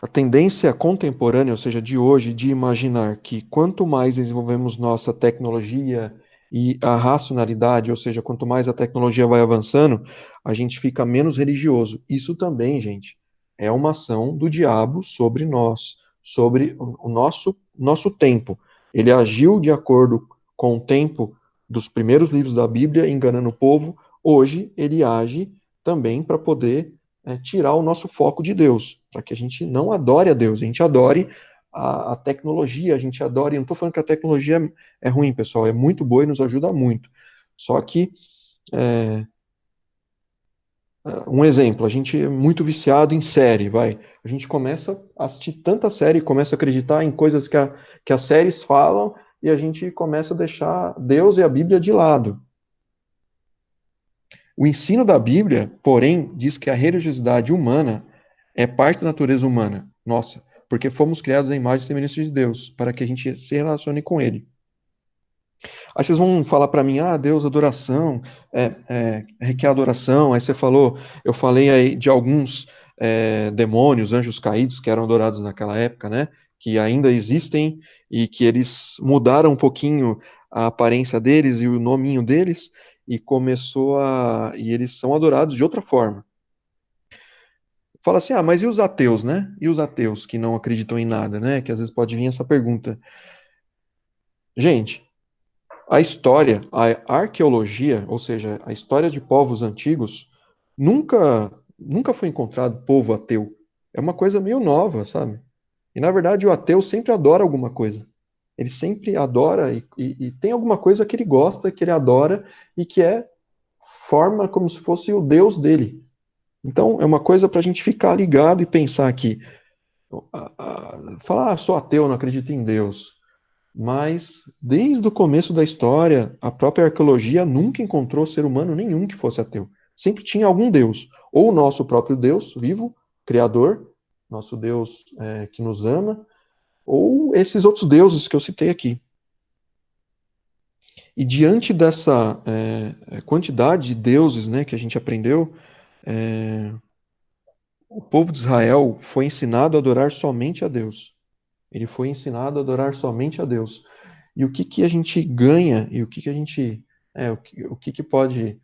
A tendência contemporânea, ou seja, de hoje, de imaginar que quanto mais desenvolvemos nossa tecnologia e a racionalidade, ou seja, quanto mais a tecnologia vai avançando, a gente fica menos religioso. Isso também, gente, é uma ação do diabo sobre nós, sobre o nosso tempo. Ele agiu de acordo com o tempo dos primeiros livros da Bíblia, enganando o povo. Hoje, ele age também para poder tirar o nosso foco de Deus, para que a gente não adore a Deus, a gente adore a tecnologia, a gente adore. Eu não estou falando que a tecnologia é ruim, pessoal, é muito boa e nos ajuda muito. Só que, um exemplo, a gente é muito viciado em série, vai. A gente começa a assistir tanta série, começa a acreditar em coisas que as séries falam, e a gente começa a deixar Deus e a Bíblia de lado. O ensino da Bíblia, porém, diz que a religiosidade humana é parte da natureza humana, nossa, porque fomos criados à imagem e semelhança de Deus, para que a gente se relacione com Ele. Aí vocês vão falar para mim, Deus, adoração, requer adoração. Aí você falou, eu falei aí de alguns demônios, anjos caídos, que eram adorados naquela época, né? Que ainda existem e que eles mudaram um pouquinho a aparência deles e o nominho deles, e eles são adorados de outra forma. Fala assim, mas e os ateus, né? E os ateus que não acreditam em nada, né? Que às vezes pode vir essa pergunta. Gente, a história, a arqueologia, ou seja, a história de povos antigos, nunca foi encontrado povo ateu. É uma coisa meio nova, sabe? E na verdade o ateu sempre adora alguma coisa. Ele sempre adora e tem alguma coisa que ele gosta, que ele adora e que forma como se fosse o Deus dele. Então é uma coisa para a gente ficar ligado e pensar aqui. Falar, sou ateu, não acredito em Deus. Mas, desde o começo da história, a própria arqueologia nunca encontrou ser humano nenhum que fosse ateu. Sempre tinha algum Deus. Ou o nosso próprio Deus, vivo, Criador, nosso Deus que nos ama, ou esses outros deuses que eu citei aqui. E diante dessa quantidade de deuses, né, que a gente aprendeu, o povo de Israel foi ensinado a adorar somente a Deus. Ele foi ensinado a adorar somente a Deus. E o que a gente ganha e o que a gente pode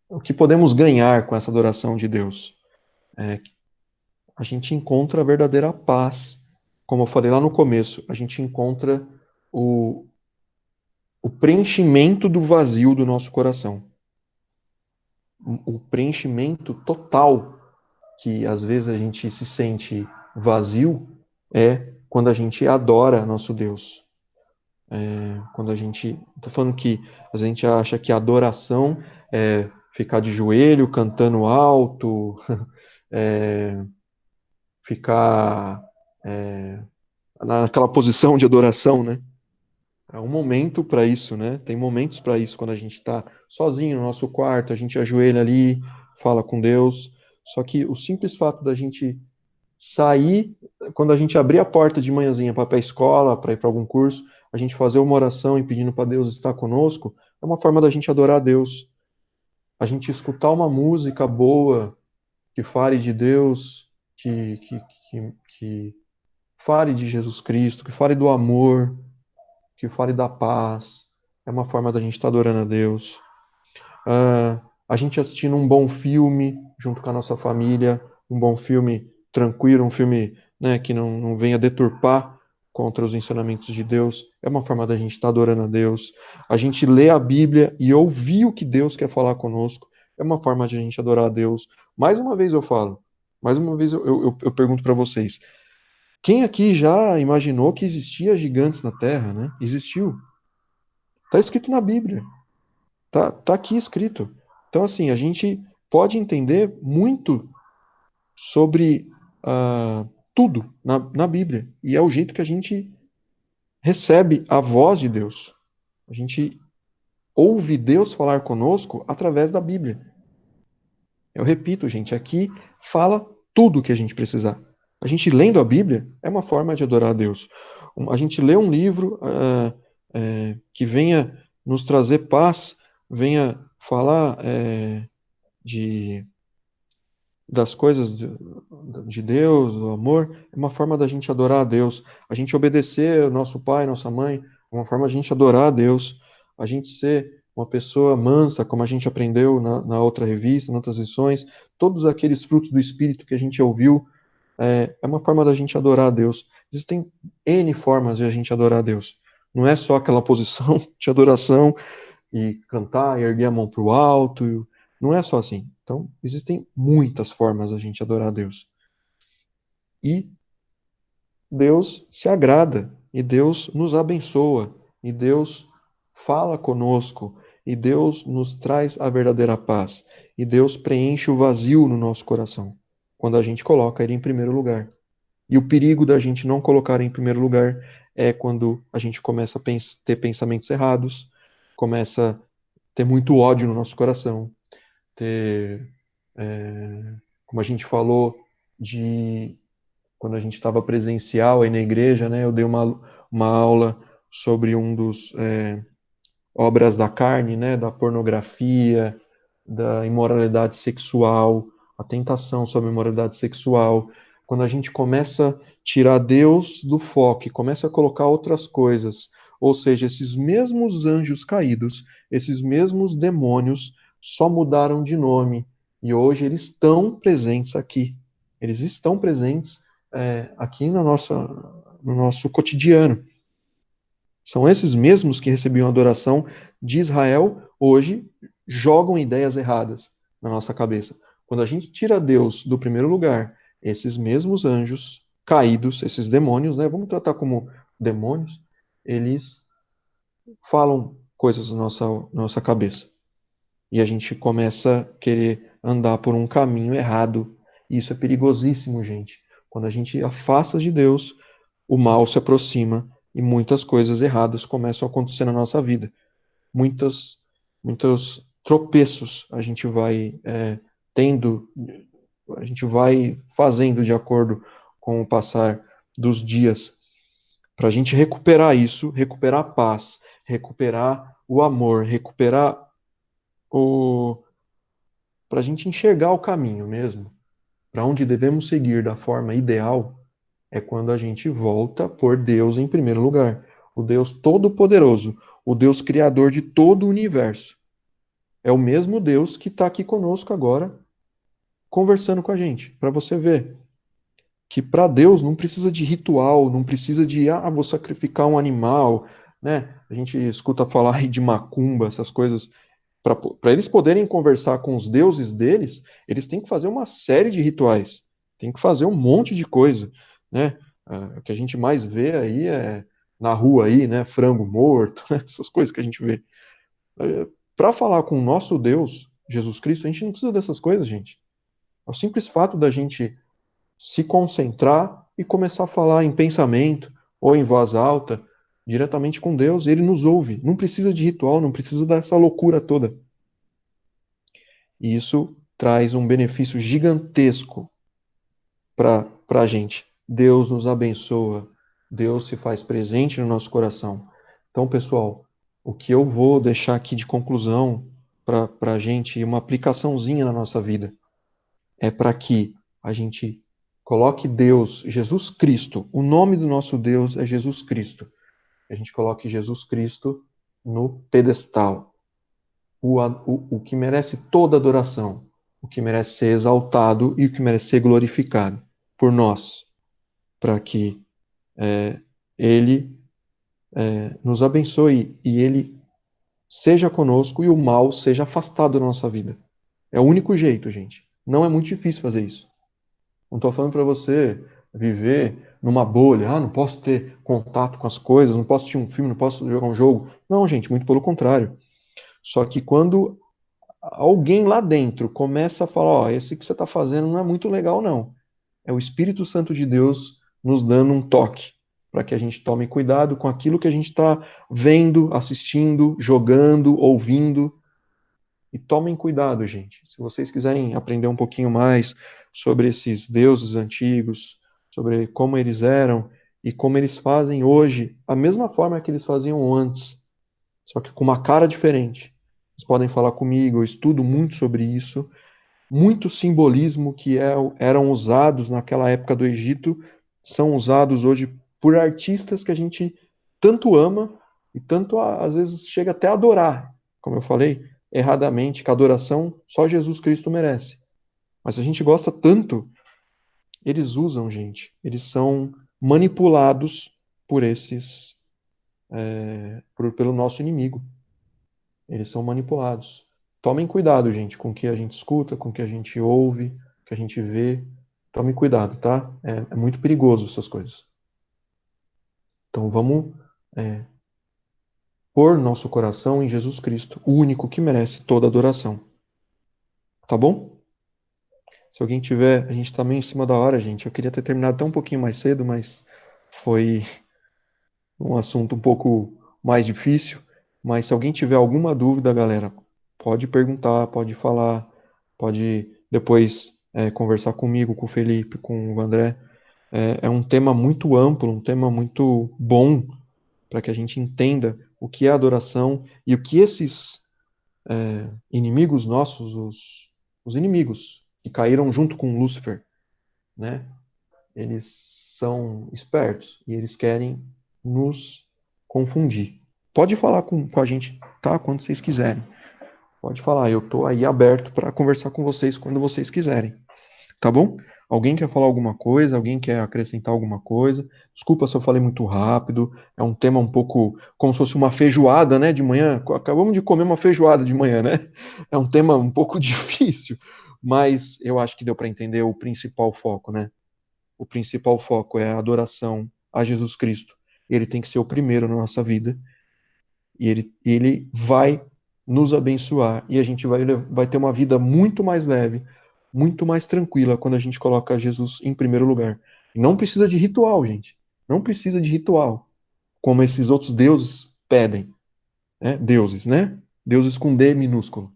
o que podemos ganhar com essa adoração de Deus? A gente encontra a verdadeira paz. Como eu falei lá no começo, a gente encontra o preenchimento do vazio do nosso coração. O preenchimento total, que às vezes a gente se sente vazio, é quando a gente adora nosso Deus. Quando a gente... Estou falando que a gente acha que adoração é ficar de joelho, cantando alto, ficar naquela posição de adoração, né? É um momento para isso, né? Tem momentos para isso, quando a gente está sozinho no nosso quarto, a gente ajoelha ali, fala com Deus. Só que o simples fato da gente sair, quando a gente abrir a porta de manhãzinha para ir para a escola, para ir para algum curso, a gente fazer uma oração e pedindo para Deus estar conosco, é uma forma da gente adorar a Deus. A gente escutar uma música boa, que fale de Deus, que fale de Jesus Cristo, que fale do amor, que fale da paz, é uma forma da gente estar adorando a Deus. A gente assistindo um bom filme junto com a nossa família, um bom filme tranquilo, um filme, né, que não venha deturpar contra os ensinamentos de Deus. É uma forma da gente estar adorando a Deus. A gente lê a Bíblia e ouvir o que Deus quer falar conosco. É uma forma de a gente adorar a Deus. Mais uma vez eu falo, mais uma vez eu pergunto para vocês. Quem aqui já imaginou que existia gigantes na Terra, né? Existiu. Está escrito na Bíblia. Tá aqui escrito. Então, assim, a gente pode entender muito sobre tudo na Bíblia. E é o jeito que a gente recebe a voz de Deus. A gente ouve Deus falar conosco através da Bíblia. Eu repito, gente, aqui fala tudo o que a gente precisar. A gente lendo a Bíblia é uma forma de adorar a Deus. A gente lê um livro que venha nos trazer paz, venha falar das coisas de Deus, do amor, é uma forma da gente adorar a Deus. A gente obedecer ao nosso pai, nossa mãe, é uma forma da gente adorar a Deus. A gente ser uma pessoa mansa, como a gente aprendeu na outra revista, em outras lições, todos aqueles frutos do Espírito que a gente ouviu, é uma forma da gente adorar a Deus. Existem N formas de a gente adorar a Deus. Não é só aquela posição de adoração e cantar e erguer a mão para o alto. Não é só assim. Então, existem muitas formas da gente adorar a Deus. E Deus se agrada, e Deus nos abençoa, e Deus fala conosco, e Deus nos traz a verdadeira paz, e Deus preenche o vazio no nosso coração, quando a gente coloca Ele em primeiro lugar. E o perigo da gente não colocar em primeiro lugar é quando a gente começa a ter pensamentos errados, começa a ter muito ódio no nosso coração, ter, como a gente falou, de quando a gente estava presencial aí na igreja, né, eu dei uma aula sobre um dos obras da carne, né, da pornografia, da imoralidade sexual, a tentação sobre a imoralidade sexual. Quando a gente começa a tirar Deus do foco e começa a colocar outras coisas, ou seja, esses mesmos anjos caídos, esses mesmos demônios só mudaram de nome e hoje eles estão presentes aqui. Eles estão presentes aqui no nosso cotidiano. São esses mesmos que recebiam a adoração de Israel, hoje jogam ideias erradas na nossa cabeça. Quando a gente tira Deus do primeiro lugar, esses mesmos anjos caídos, esses demônios, né, vamos tratar como demônios, eles falam coisas na nossa cabeça. E a gente começa a querer andar por um caminho errado. E isso é perigosíssimo, gente. Quando a gente afasta de Deus, o mal se aproxima e muitas coisas erradas começam a acontecer na nossa vida. Muitos tropeços a gente vai tendo, a gente vai fazendo de acordo com o passar dos dias, para a gente recuperar isso, recuperar a paz, recuperar o amor, recuperar para a gente enxergar o caminho mesmo, para onde devemos seguir da forma ideal, é quando a gente volta por Deus em primeiro lugar. O Deus Todo-Poderoso, o Deus Criador de todo o universo. É o mesmo Deus que está aqui conosco agora, conversando com a gente, para você ver que para Deus não precisa de ritual, não precisa de, vou sacrificar um animal, né? A gente escuta falar aí de macumba, essas coisas. Para eles poderem conversar com os deuses deles, eles têm que fazer uma série de rituais, tem que fazer um monte de coisa, né? O que a gente mais vê aí na rua aí, né? Frango morto, né? Essas coisas que a gente vê. Para falar com o nosso Deus, Jesus Cristo, a gente não precisa dessas coisas, gente. É o simples fato da gente se concentrar e começar a falar em pensamento ou em voz alta, diretamente com Deus, ele nos ouve. Não precisa de ritual, não precisa dessa loucura toda. E isso traz um benefício gigantesco para a gente. Deus nos abençoa, Deus se faz presente no nosso coração. Então, pessoal, o que eu vou deixar aqui de conclusão para a gente, uma aplicaçãozinha na nossa vida, é para que a gente coloque Deus, Jesus Cristo, o nome do nosso Deus é Jesus Cristo. A gente coloque Jesus Cristo no pedestal. O que merece toda adoração, o que merece ser exaltado e o que merece ser glorificado. por nós, para que Ele nos abençoe e Ele seja conosco e o mal seja afastado da nossa vida. É o único jeito, gente. Não é muito difícil fazer isso. Não estou falando para você viver numa bolha. Ah, não posso ter contato com as coisas, não posso assistir um filme, não posso jogar um jogo. Não, gente, muito pelo contrário. Só que quando alguém lá dentro começa a falar, ó, esse que você está fazendo não é muito legal, não. É o Espírito Santo de Deus nos dando um toque para que a gente tome cuidado com aquilo que a gente está vendo, assistindo, jogando, ouvindo. E tomem cuidado, gente. Se vocês quiserem aprender um pouquinho mais sobre esses deuses antigos, sobre como eles eram e como eles fazem hoje, a mesma forma que eles faziam antes, só que com uma cara diferente. Vocês podem falar comigo, eu estudo muito sobre isso. Muito simbolismo que eram usados naquela época do Egito são usados hoje por artistas que a gente tanto ama e tanto às vezes chega até a adorar. Como eu falei, erradamente, que a adoração só Jesus Cristo merece. Mas a gente gosta tanto, eles usam, gente. Eles são manipulados por pelo nosso inimigo. Eles são manipulados. Tomem cuidado, gente, com o que a gente escuta, com o que a gente ouve, com o que a gente vê. Tome cuidado, tá? É muito perigoso essas coisas. Então vamos pôr nosso coração em Jesus Cristo, o único que merece toda adoração. Tá bom? Se alguém tiver, a gente tá meio em cima da hora, gente. Eu queria ter terminado até um pouquinho mais cedo, mas foi um assunto um pouco mais difícil. Mas se alguém tiver alguma dúvida, galera, pode perguntar, pode falar, pode depois conversar comigo, com o Felipe, com o André. É um tema muito amplo, um tema muito bom para que a gente entenda o que é adoração e o que esses inimigos nossos, os inimigos que caíram junto com Lúcifer, né? Eles são espertos e eles querem nos confundir. Pode falar com a gente, tá? Quando vocês quiserem. Pode falar, eu tô aí aberto para conversar com vocês quando vocês quiserem. Tá bom? Alguém quer falar alguma coisa? Alguém quer acrescentar alguma coisa? Desculpa se eu falei muito rápido. É um tema um pouco como se fosse uma feijoada, né? De manhã. Acabamos de comer uma feijoada de manhã, né? É um tema um pouco difícil, mas eu acho que deu para entender o principal foco, né? O principal foco é a adoração a Jesus Cristo. Ele tem que ser o primeiro na nossa vida. E ele vai nos abençoar. E a gente vai ter uma vida muito mais leve, muito mais tranquila quando a gente coloca Jesus em primeiro lugar. E não precisa de ritual, gente. Não precisa de ritual. Como esses outros deuses pedem. Né? Deuses, né? Deuses com D minúsculo.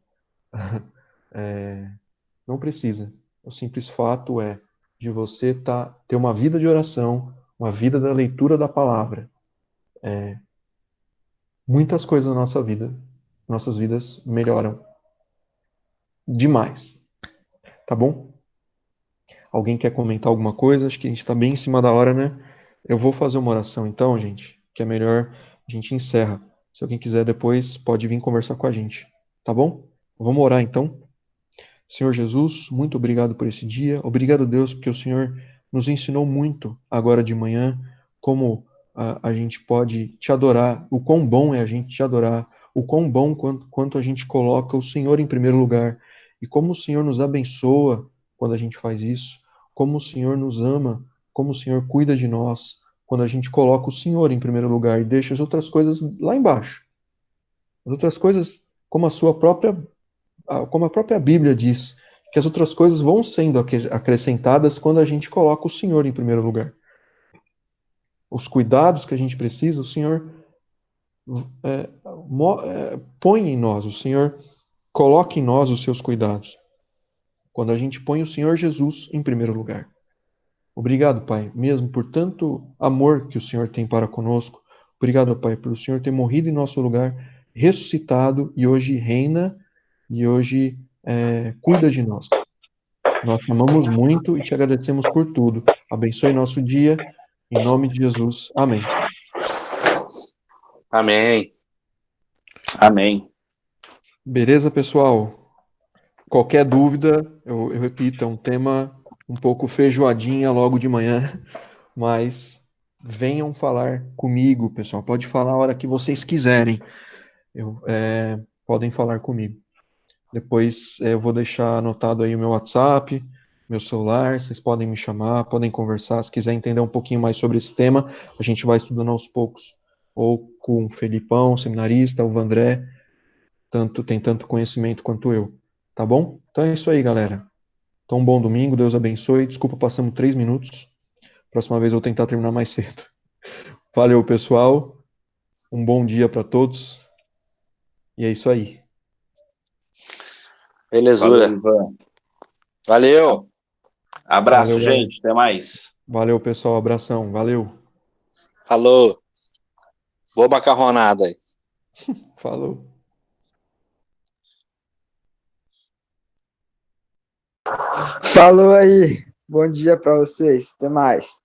Não precisa. O simples fato é de você ter uma vida de oração, uma vida da leitura da palavra. Muitas coisas na nossa vida, nossas vidas melhoram demais. Tá bom? Alguém quer comentar alguma coisa? Acho que a gente está bem em cima da hora, né? Eu vou fazer uma oração então, gente, que é melhor a gente encerra. Se alguém quiser depois, pode vir conversar com a gente. Tá bom? Vamos orar então. Senhor Jesus, muito obrigado por esse dia. Obrigado, Deus, porque o Senhor nos ensinou muito agora de manhã como a gente pode te adorar, o quão bom é a gente te adorar, o quão bom quanto a gente coloca o Senhor em primeiro lugar e como o Senhor nos abençoa quando a gente faz isso, como o Senhor nos ama, como o Senhor cuida de nós quando a gente coloca o Senhor em primeiro lugar e deixa as outras coisas lá embaixo. As outras coisas, como a própria Bíblia diz, que as outras coisas vão sendo acrescentadas quando a gente coloca o Senhor em primeiro lugar. Os cuidados que a gente precisa, o Senhor põe em nós, o Senhor coloca em nós os seus cuidados. Quando a gente põe o Senhor Jesus em primeiro lugar. Obrigado, Pai, mesmo por tanto amor que o Senhor tem para conosco. Obrigado, Pai, por o Senhor ter morrido em nosso lugar, ressuscitado e hoje reina e hoje cuida de nós. Nós te amamos muito e te agradecemos por tudo. Abençoe nosso dia, em nome de Jesus. Amém. Amém. Amém. Beleza, pessoal? Qualquer dúvida, eu repito, é um tema um pouco feijoadinha logo de manhã, mas venham falar comigo, pessoal. Pode falar a hora que vocês quiserem. Podem falar comigo. Depois eu vou deixar anotado aí o meu WhatsApp, meu celular, vocês podem me chamar, podem conversar. Se quiser entender um pouquinho mais sobre esse tema, a gente vai estudando aos poucos. Ou com o Felipão, seminarista, o Vandré, tem tanto conhecimento quanto eu. Tá bom? Então é isso aí, galera. Então, um bom domingo, Deus abençoe. Desculpa, passamos 3 minutos. Próxima vez eu vou tentar terminar mais cedo. Valeu, pessoal. Um bom dia para todos. E é isso aí. Valeu, Belezura. Ivan. Valeu. Abraço, Valeu, galera. gente. Até mais. Valeu, pessoal. Abração. Valeu. Falou. Boa macarronada aí. Falou. Falou aí. Bom dia para vocês. Até mais.